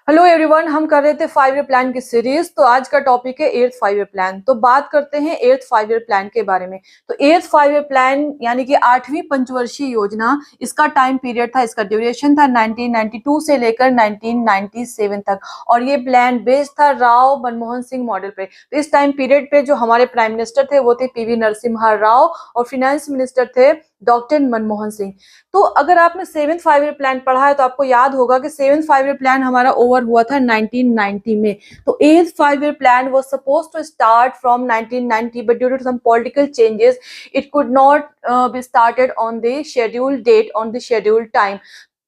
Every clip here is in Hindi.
हेलो एवरीवन, हम कर रहे थे 5 ईयर प्लान की सीरीज। तो आज का टॉपिक है 8th 5 ईयर प्लान। तो बात करते हैं 8th 5 ईयर प्लान के बारे में। तो 8th 5 ईयर प्लान यानी कि 8वीं पंचवर्षीय योजना, इसका टाइम पीरियड था, इसका ड्यूरेशन था 1992 से लेकर 1997 तक। और ये प्लान बेस्ड था राव मनमोहन सिंह मॉडल पे। तो इस टाइम पीरियड पे जो हमारे प्राइम मिनिस्टर थे वो थे पीवी नरसिम्हा राव और फाइनेंस मिनिस्टर थे डॉक्टर मनमोहन सिंह। तो अगर आपने 7th 5 ईयर प्लान पढ़ा है तो आपको याद होगा कि 7th 5 ईयर प्लान हमारा ओवर हुआ था 1990 में। तो 8th 5 year plan was supposed to start from 1990 but due to some political changes it could not be started on the scheduled date on the scheduled time.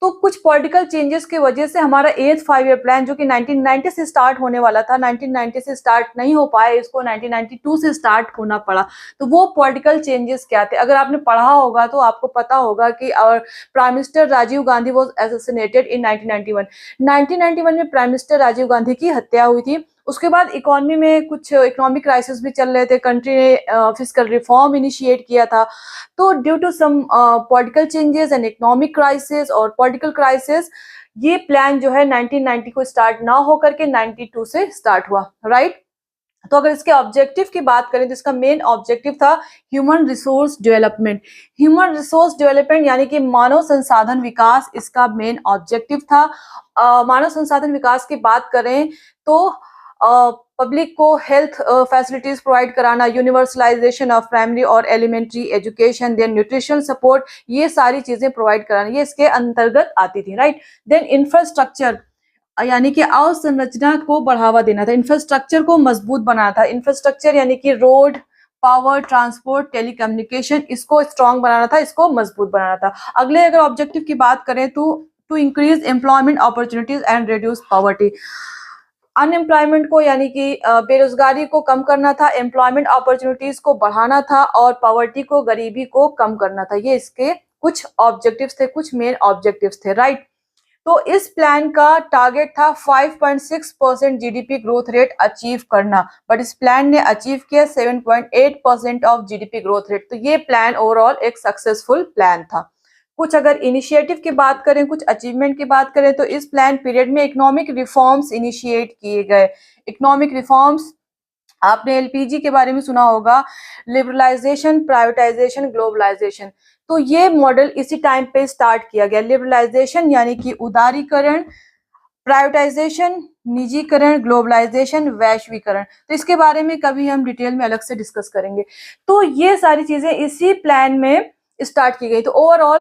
तो कुछ पॉलिटिकल चेंजेस की वजह से हमारा 8th 5 ईयर प्लान जो कि 1990 से स्टार्ट होने वाला था, 1990 से स्टार्ट नहीं हो पाया, इसको 1992 से स्टार्ट होना पड़ा। तो वो पॉलिटिकल चेंजेस क्या थे? अगर आपने पढ़ा होगा तो आपको पता होगा कि और prime minister Rajiv Gandhi was assassinated in 1991। 1991 में प्राइम मिनिस्टर राजीव गांधी की हत्या हुई थी। उसके बाद इकोनॉमी में कुछ इकोनॉमिक क्राइसिस भी चल रहे थे, कंट्री ने फिस्कल रिफॉर्म इनिशिएट किया था। तो due to some political changes and economic crisis और पॉलिटिकल क्राइसिस, ये प्लान जो है 1990 को स्टार्ट ना होकर के 92 से स्टार्ट हुआ, राइट। तो अगर इसके ऑब्जेक्टिव की बात करें तो इसका मेन ऑब्जेक्टिव था human resource development. Human resource development यानी कि मानव संसाधन विकास, इसका मेन ऑब्जेक्टिव था। मानव संसाधन विकास की बात करें तो पब्लिक को हेल्थ फैसिलिटीज प्रोवाइड कराना, यूनिवर्सलाइजेशन ऑफ प्राइमरी और elementary education, then nutrition support, ये सारी चीजें प्रोवाइड कराना, ये इसके अंतर्गत आती थी, राइट। देन इंफ्रास्ट्रक्चर यानी कि अवसंरचना को बढ़ावा देना था, इंफ्रास्ट्रक्चर को मजबूत बनाना था। इंफ्रास्ट्रक्चर यानी कि रोड, पावर, ट्रांसपोर्ट, टेलीकम्युनिकेशन, इसको स्ट्रॉन्ग बनाना था, इसको मजबूत बनाना था। अगले अगर ऑब्जेक्टिव की बात करें तो to increase employment opportunities and reduce poverty. Unemployment को यानी कि बेरोजगारी को कम करना था, एम्प्लॉयमेंट अपॉर्चुनिटीज को बढ़ाना था और पॉवर्टी को, गरीबी को कम करना था। ये इसके कुछ ऑब्जेक्टिव्स थे, कुछ मेन ऑब्जेक्टिव्स थे, राइट। तो इस प्लान का टारगेट था 5.6% जीडीपी ग्रोथ रेट अचीव करना, बट इस प्लान ने अचीव किया 7.8% ऑफ जीडीपी ग्रोथ रेट। तो ये प्लान ओवरऑल एक सक्सेसफुल प्लान था। कुछ अगर इनिशिएटिव की बात करें, कुछ अचीवमेंट की बात करें तो इस प्लान पीरियड में इकोनॉमिक रिफॉर्म्स इनिशिएट किए गए। इकोनॉमिक रिफॉर्म्स, आपने एलपीजी के बारे में सुना होगा, लिबरलाइजेशन, प्राइवेटाइजेशन, ग्लोबलाइजेशन। तो ये मॉडल इसी टाइम पे स्टार्ट किया गया। लिबरलाइजेशन यानी कि उदारीकरण, प्राइवेटाइजेशन निजीकरण, ग्लोबलाइजेशन वैश्वीकरण। तो इसके बारे में कभी हम डिटेल में अलग से डिस्कस करेंगे। तो ये सारी चीजें इसी प्लान में स्टार्ट की गई। तो ओवरऑल